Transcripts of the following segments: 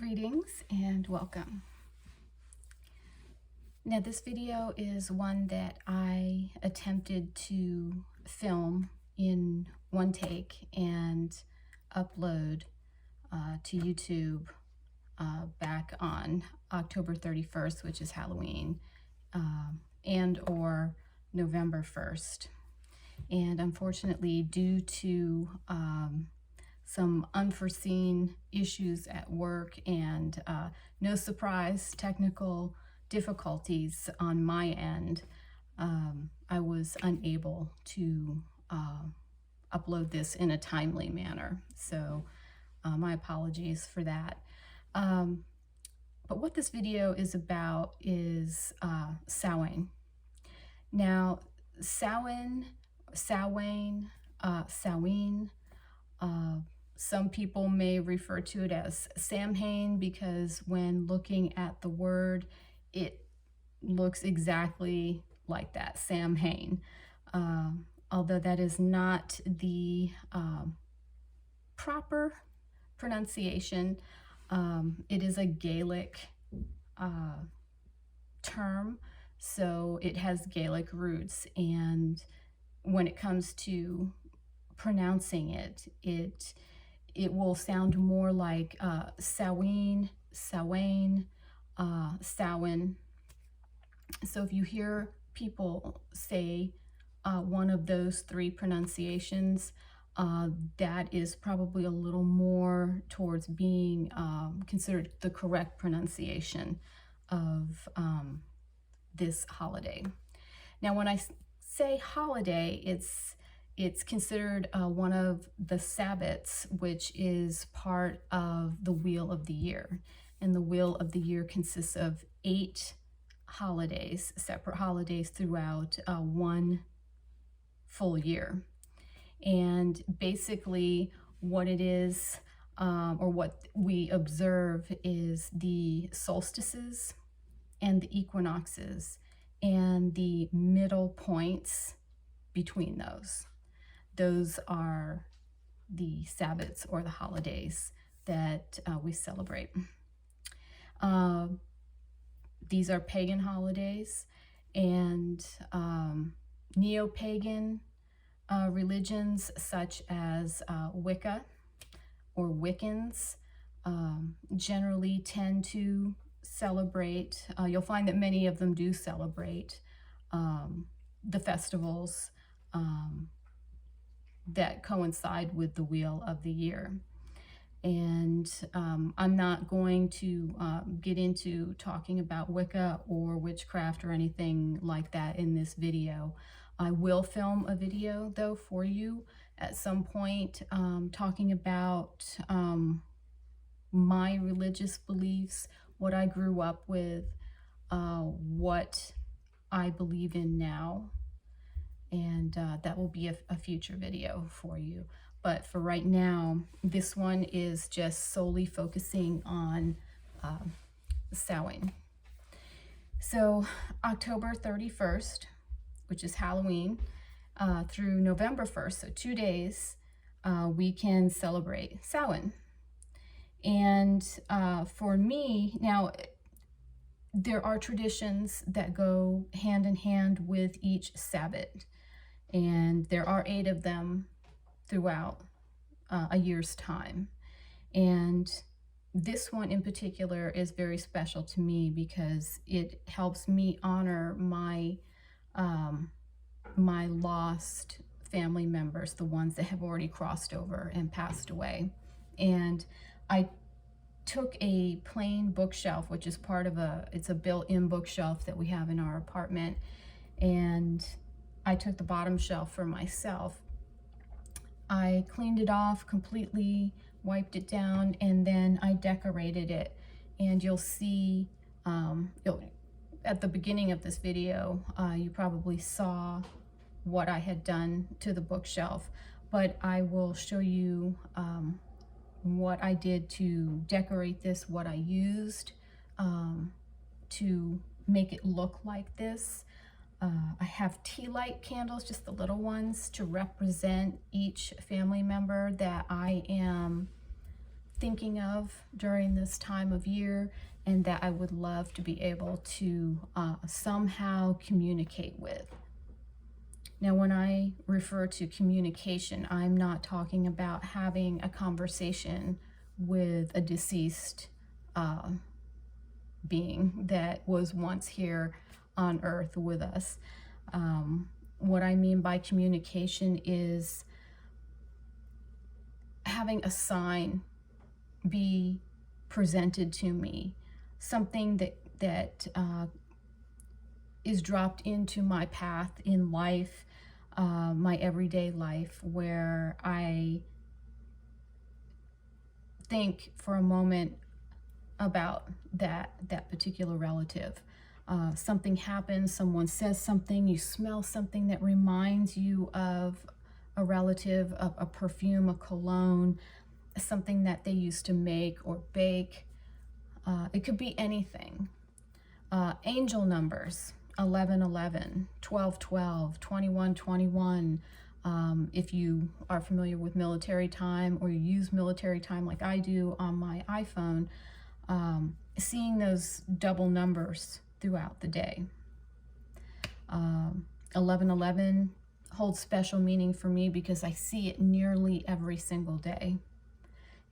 Greetings and welcome. Now this video is one that I attempted to film in one take and upload to YouTube back on October 31st, which is Halloween, and or November 1st. And unfortunately, due to some unforeseen issues at work and no surprise technical difficulties on my end, I was unable to upload this in a timely manner. So my apologies for that. But what this video is about is sow-wain. Now, sow-wain, some people may refer to it as Samhain because when looking at the word, it looks exactly like that, Samhain. Although that is not the proper pronunciation. It is a Gaelic term, so it has Gaelic roots, and when it comes to pronouncing it, it will sound more like sow-wain, sow-wain, sow-wain. So if you hear people say one of those three pronunciations, that is probably a little more towards being considered the correct pronunciation of this holiday. Now, when I say holiday, it's considered one of the Sabbats, which is part of the Wheel of the Year. And the Wheel of the Year consists of 8 holidays, separate holidays throughout one full year. And basically what it is, or what we observe, is the solstices and the equinoxes and the middle points between those. Those are the Sabbats, or the holidays that we celebrate. These are pagan holidays, and Neo-pagan religions such as Wicca or Wiccans generally tend to celebrate, you'll find that many of them do celebrate the festivals that coincide with the Wheel of the Year. And I'm not going to get into talking about Wicca or witchcraft or anything like that in this video. I will film a video though for you at some point talking about my religious beliefs, what I grew up with, what I believe in now. And that will be a future video for you. But for right now, this one is just solely focusing on sow-wain. So October 31st, which is Halloween, through November 1st, so 2 days, we can celebrate Samhain. And for me, now, there are traditions that go hand in hand with each Sabbat. And there are 8 of them throughout a year's time. And this one in particular is very special to me because it helps me honor my my lost family members, the ones that have already crossed over and passed away. And I took a plain bookshelf, which is part of it's a built-in bookshelf that we have in our apartment, and I took the bottom shelf for myself. I cleaned it off completely, wiped it down, and then I decorated it. And you'll see, at the beginning of this video, you probably saw what I had done to the bookshelf, but I will show you what I did to decorate this, what I used to make it look like this. I have tea light candles, just the little ones, to represent each family member that I am thinking of during this time of year, and that I would love to be able to somehow communicate with. Now, when I refer to communication, I'm not talking about having a conversation with a deceased being that was once here on earth with us. What I mean by communication is having a sign be presented to me, something that is dropped into my path in life, my everyday life, where I think for a moment about that particular relative. Something happens, someone says something, you smell something that reminds you of a relative, of a perfume, a cologne, something that they used to make or bake. It could be anything. Angel numbers, 1111, 1212, 2121. If you are familiar with military time, or you use military time like I do on my iPhone, seeing those double numbers throughout the day. 1111 holds special meaning for me because I see it nearly every single day.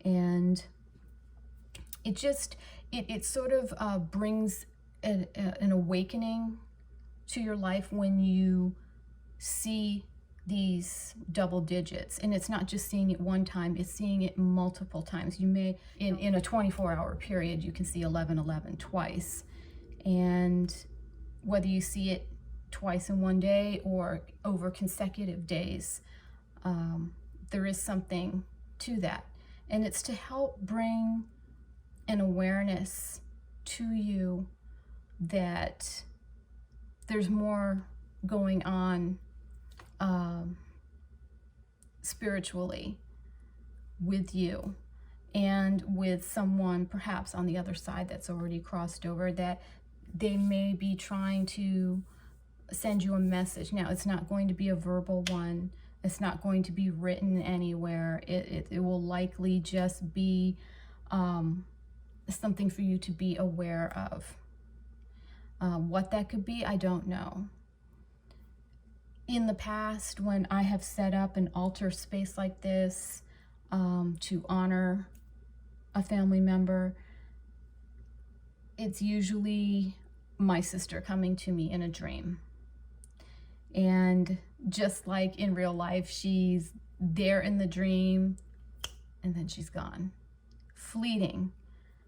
And it just, it sort of brings an awakening to your life when you see these double digits. And it's not just seeing it one time, it's seeing it multiple times. You may, in a 24-hour period, you can see 1111 twice. And whether you see it twice in one day or over consecutive days, there is something to that. And it's to help bring an awareness to you that there's more going on spiritually with you and with someone perhaps on the other side that's already crossed over, that they may be trying to send you a message. Now, it's not going to be a verbal one. It's not going to be written anywhere. It will likely just be something for you to be aware of. What that could be, I don't know. In the past, when I have set up an altar space like this to honor a family member, it's usually my sister coming to me in a dream. And just like in real life, she's there in the dream and then she's gone. Fleeting.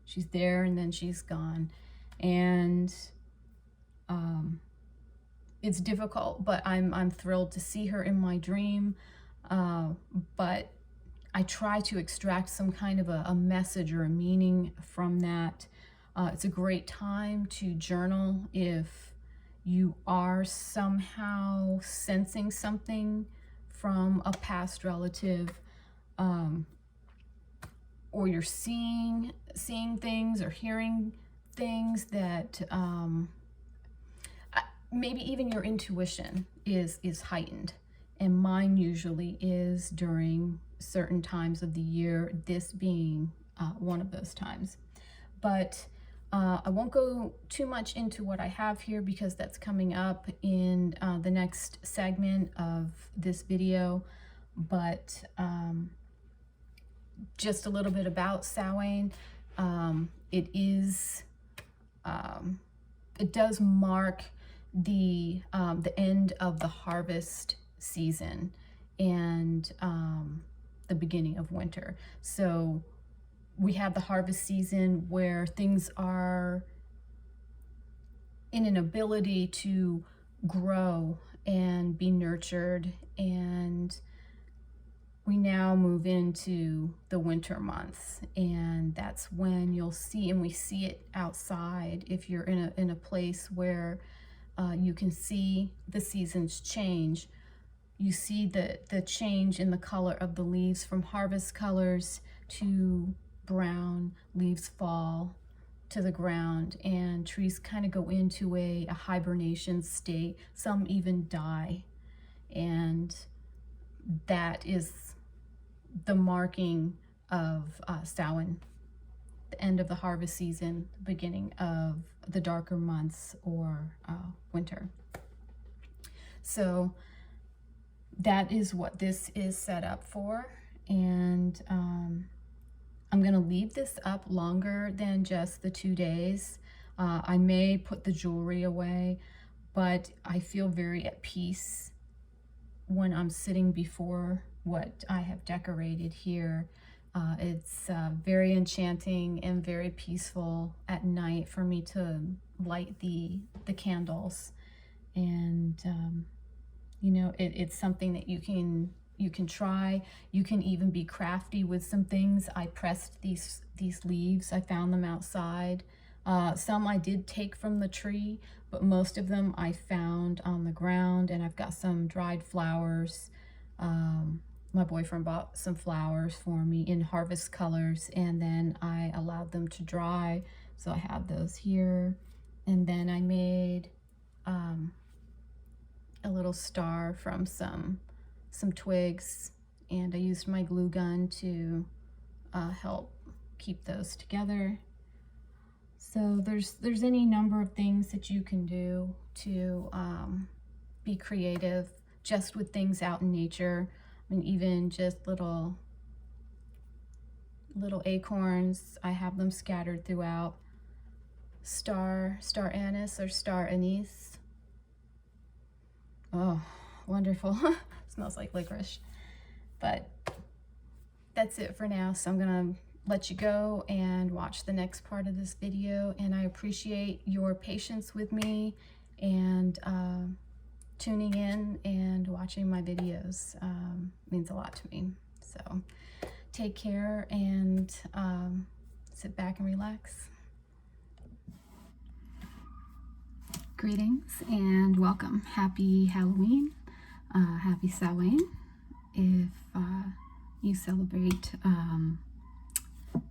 She's there and then she's gone. And it's difficult, but I'm thrilled to see her in my dream. But I try to extract some kind of a message or a meaning from that. It's a great time to journal if you are somehow sensing something from a past relative, or you're seeing things or hearing things that maybe even your intuition is heightened. And mine usually is during certain times of the year, this being one of those times. But I won't go too much into what I have here because that's coming up in the next segment of this video. But just a little bit about Samhain. It does mark the end of the harvest season and the beginning of winter. So we have the harvest season where things are in an ability to grow and be nurtured, and we now move into the winter months, and that's when you'll see, and we see it outside if you're in a place where you can see the seasons change. You see the change in the color of the leaves from harvest colors to brown. Leaves fall to the ground and trees kind of go into a hibernation state. Some even die, and that is the marking of Samhain, the end of the harvest season, beginning of the darker months or winter. So that is what this is set up for. And I'm going to leave this up longer than just the 2 days. I may put the jewelry away, but I feel very at peace when I'm sitting before what I have decorated here. It's very enchanting and very peaceful at night for me to light the candles. And you know, it's something that you can try. You can even be crafty with some things. I pressed these leaves. I found them outside. Some I did take from the tree, but most of them I found on the ground. And I've got some dried flowers. My boyfriend bought some flowers for me in harvest colors, and then I allowed them to dry. So I have those here. And then I made a little star from some twigs, and I used my glue gun to help keep those together. So there's any number of things that you can do to be creative just with things out in nature. I mean, even just little acorns, I have them scattered throughout. Star anise or star anise. Oh, wonderful. Smells like licorice. But that's it for now. So I'm gonna let you go and watch the next part of this video. And I appreciate your patience with me and tuning in and watching my videos. Means a lot to me. So take care and sit back and relax. Greetings and welcome. Happy Halloween. Happy Samhain. If you celebrate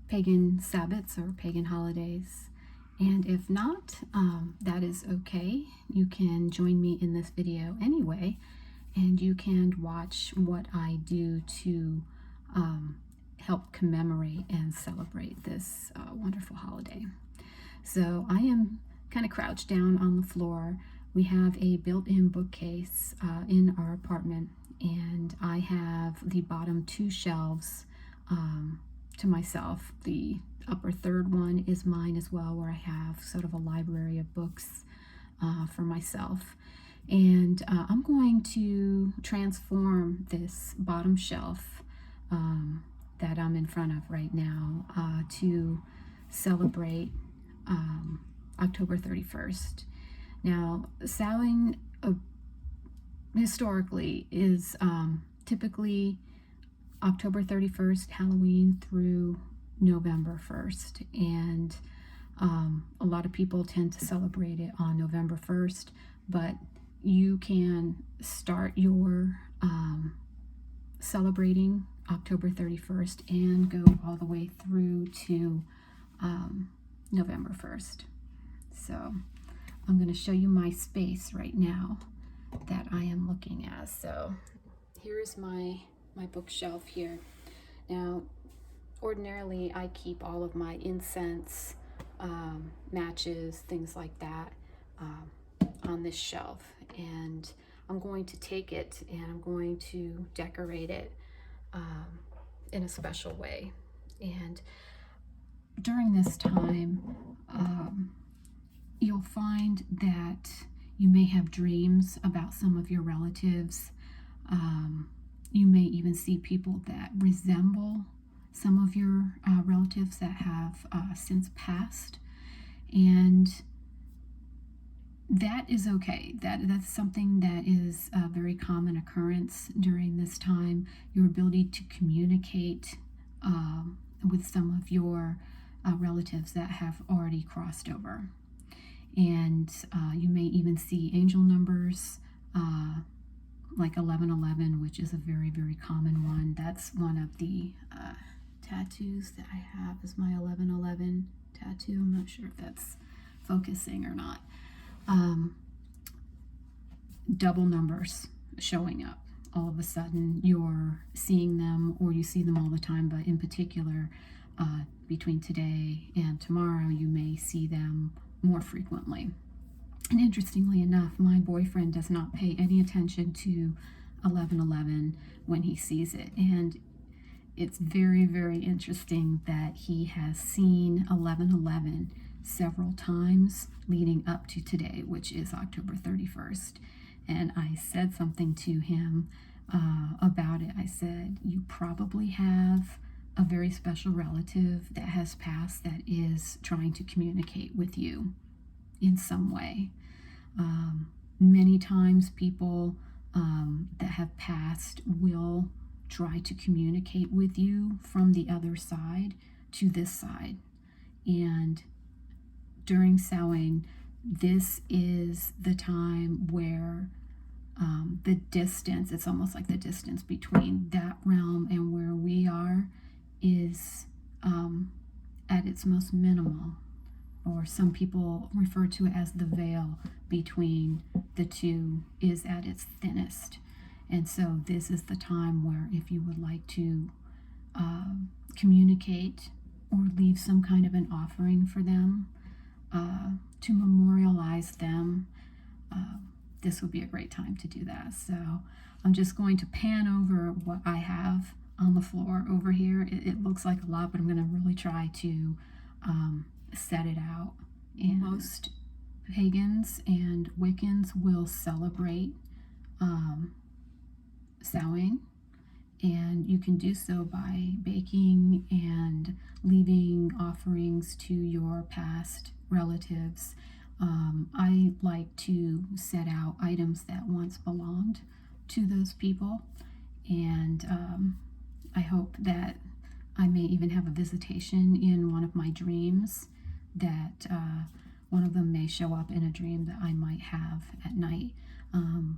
pagan Sabbats or pagan holidays. And if not, that is okay. You can join me in this video anyway, and you can watch what I do to help commemorate and celebrate this wonderful holiday. So I am kind of crouched down on the floor. We have a built-in bookcase in our apartment, and I have the bottom 2 shelves to myself. The upper third one is mine as well, where I have sort of a library of books for myself. And I'm going to transform this bottom shelf that I'm in front of right now to celebrate October 31st. Now, Samhain historically is typically October 31st, Halloween, through November 1st. And a lot of people tend to celebrate it on November 1st, but you can start your celebrating October 31st and go all the way through to November 1st. So I'm going to show you my space right now that I am looking at. So here's my bookshelf here. Now, ordinarily I keep all of my incense, matches, things like that on this shelf, and I'm going to take it and I'm going to decorate it in a special way. And during this time, you'll find that you may have dreams about some of your relatives. You may even see people that resemble some of your relatives that have since passed. And that is okay. That's something that is a very common occurrence during this time. Your ability to communicate with some of your relatives that have already crossed over. And you may even see angel numbers like 1111, which is a very, very common one. That's one of the tattoos that I have, is my 1111 tattoo. I'm not sure if that's focusing or not. Double numbers showing up all of a sudden you're seeing them, or you see them all the time, but in particular, between today and tomorrow, you may see them more frequently. And interestingly enough, my boyfriend does not pay any attention to 11:11 when he sees it. And it's very, very interesting that he has seen 11:11 several times leading up to today, which is October 31st. And I said something to him about it. I said, you probably have a very special relative that has passed that is trying to communicate with you in some way. Many times people that have passed will try to communicate with you from the other side to this side. And during Samhain, this is the time where the distance, it's almost like the distance between that realm and where we are is at its most minimal, or some people refer to it as the veil between the two is at its thinnest. And so this is the time where, if you would like to communicate or leave some kind of an offering for them, to memorialize them, this would be a great time to do that. So I'm just going to pan over what I have on the floor over here. It looks like a lot, but I'm going to really try to set it out. And most pagans and Wiccans will celebrate Samhain, and you can do so by baking and leaving offerings to your past relatives. I like to set out items that once belonged to those people, and I hope that I may even have a visitation in one of my dreams, that one of them may show up in a dream that I might have at night.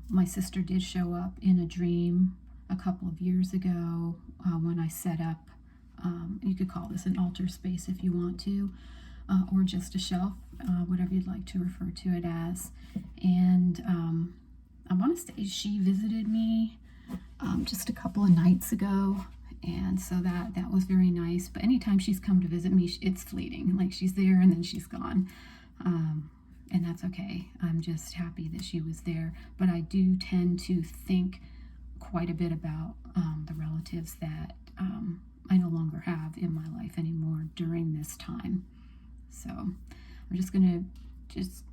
My sister did show up in a dream a couple of years ago when I set up, you could call this an altar space if you want to, or just a shelf, whatever you'd like to refer to it as. And I want to say she visited me just a couple of nights ago, and so that was very nice. But anytime she's come to visit me, it's fleeting. Like, she's there and then she's gone. And that's okay. I'm just happy that she was there. But I do tend to think quite a bit about the relatives that I no longer have in my life anymore during this time. So I'm just going to just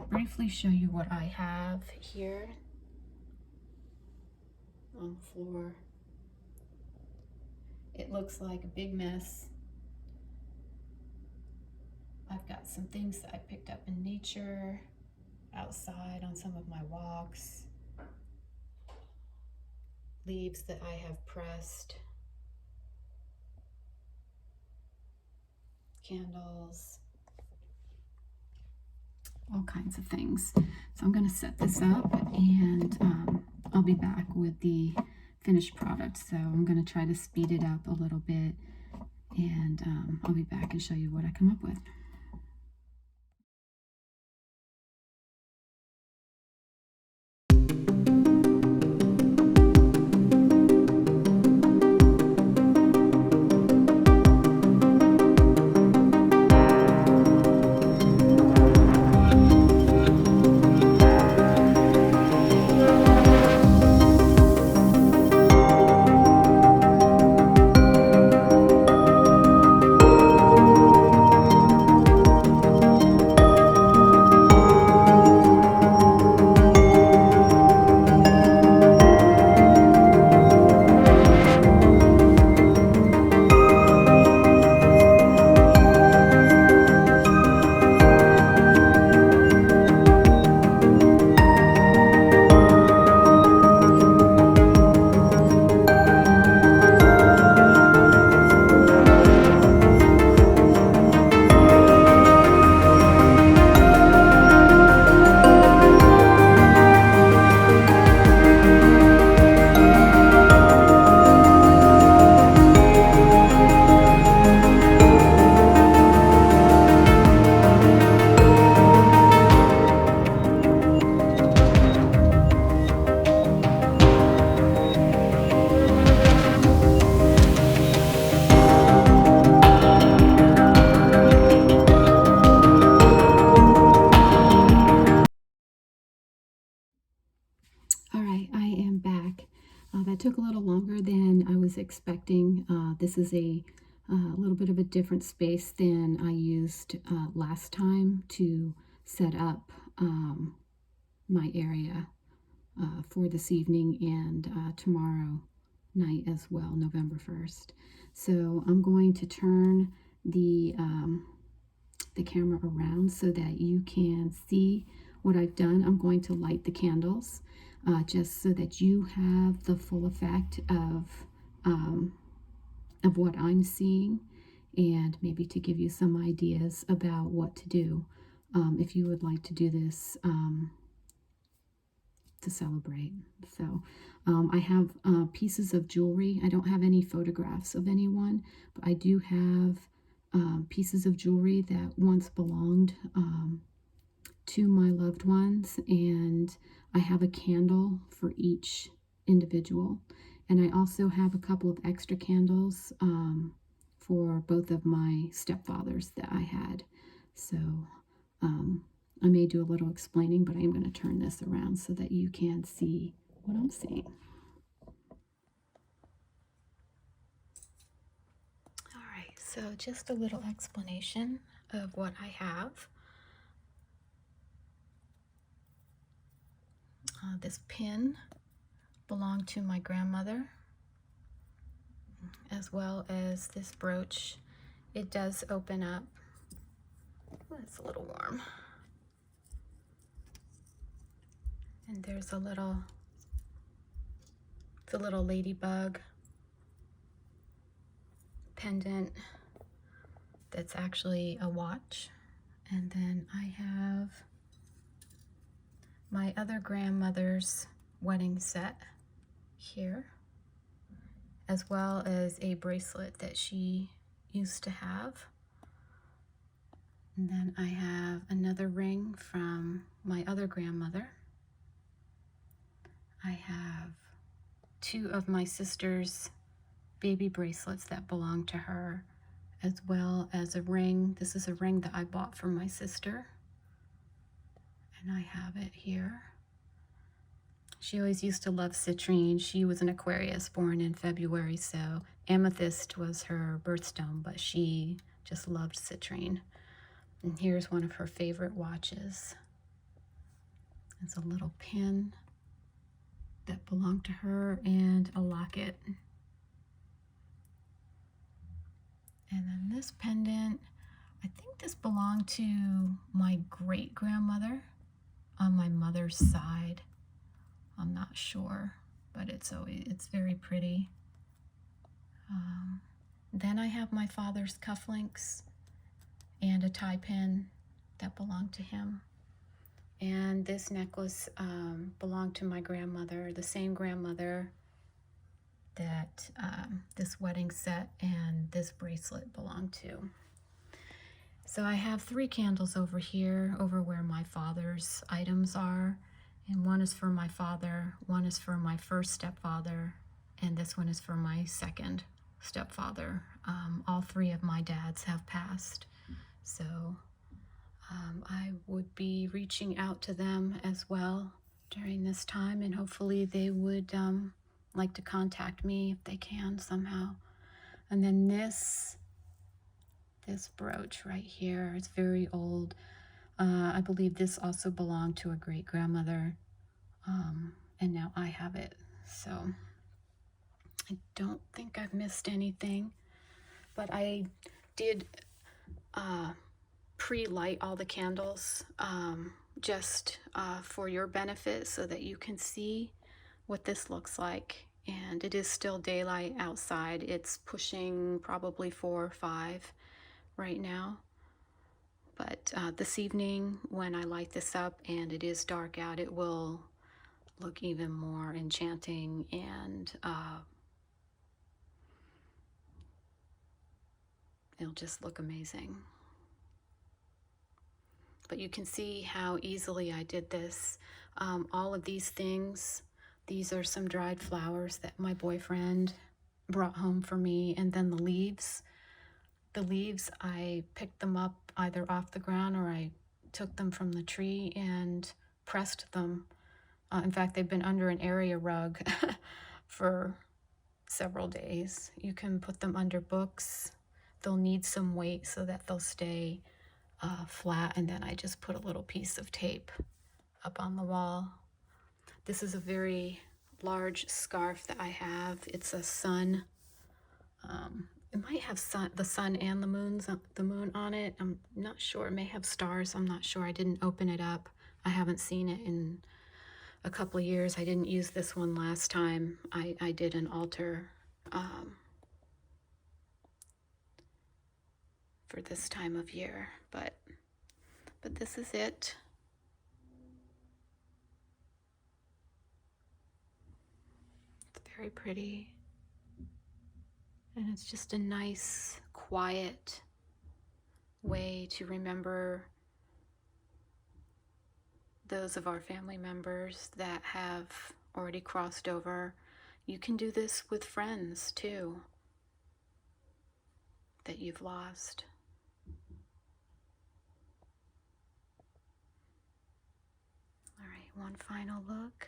briefly show you what I have here on the floor. It looks like a big mess. I've got some things that I picked up in nature, outside on some of my walks, leaves that I have pressed, candles, all kinds of things. So I'm going to set this up, and I'll be back with the finished product. So I'm going to try to speed it up a little bit, and I'll be back and show you what I come up with. expecting. This is a little bit of a different space than I used last time to set up my area for this evening and tomorrow night as well, November 1st. So I'm going to turn the camera around so that you can see what I've done. I'm going to light the candles just so that you have the full effect of what I'm seeing, and maybe to give you some ideas about what to do if you would like to do this to celebrate. So I have pieces of jewelry. I don't have any photographs of anyone, but I do have pieces of jewelry that once belonged to my loved ones, and I have a candle for each individual. And I also have a couple of extra candles for both of my stepfathers that I had. So I may do a little explaining, but I am going to turn this around so that you can see what I'm seeing. All right, so just a little explanation of what I have. This pin belonged to my grandmother, as well as this brooch. It does open up. It's a little warm. And there's a little ladybug pendant that's actually a watch. And then I have my other grandmother's wedding set here, as well as a bracelet that she used to have. And then I have another ring from my other grandmother. I have two of my sister's baby bracelets that belong to her, as well as a ring. This is a ring that I bought for my sister, and I have it here. She always used to love citrine. She was an Aquarius, born in February, so amethyst was her birthstone, but she just loved citrine. And here's one of her favorite watches. It's a little pin that belonged to her, and a locket. And then this pendant, I think this belonged to my great-grandmother on my mother's side. I'm not sure, but it's very pretty. Then I have my father's cufflinks and a tie pin that belonged to him. And this necklace belonged to my grandmother, the same grandmother that this wedding set and this bracelet belonged to. So I have 3 candles over here, over where my father's items are. And one is for my father, one is for my first stepfather, and this one is for my second stepfather. All 3 of my dads have passed. So I would be reaching out to them as well during this time, and hopefully they would like to contact me if they can somehow. And then this brooch right here, it's very old. I believe this also belonged to a great-grandmother, and now I have it. So I don't think I've missed anything, but I did pre-light all the candles just for your benefit, so that you can see what this looks like. And it is still daylight outside. It's pushing probably 4 or 5 right now. But this evening, when I light this up and it is dark out, it will look even more enchanting, and it'll just look amazing. But you can see how easily I did this. All of these things, these are some dried flowers that my boyfriend brought home for me, and then the leaves, I picked them up either off the ground or I took them from the tree and pressed them. In fact, they've been under an area rug for several days. You can put them under books. They'll need some weight so that they'll stay flat, and then I just put a little piece of tape up on the wall. This is a very large scarf that I have. It's a sun. It might have the sun and the moon on it. I'm not sure. It may have stars. I'm not sure. I didn't open it up. I haven't seen it in a couple of years. I didn't use this one last time. I did an altar for this time of year, but this is it. It's very pretty, and it's just a nice, quiet way to remember those of our family members that have already crossed over. You can do this with friends too that you've lost. All right, one final look.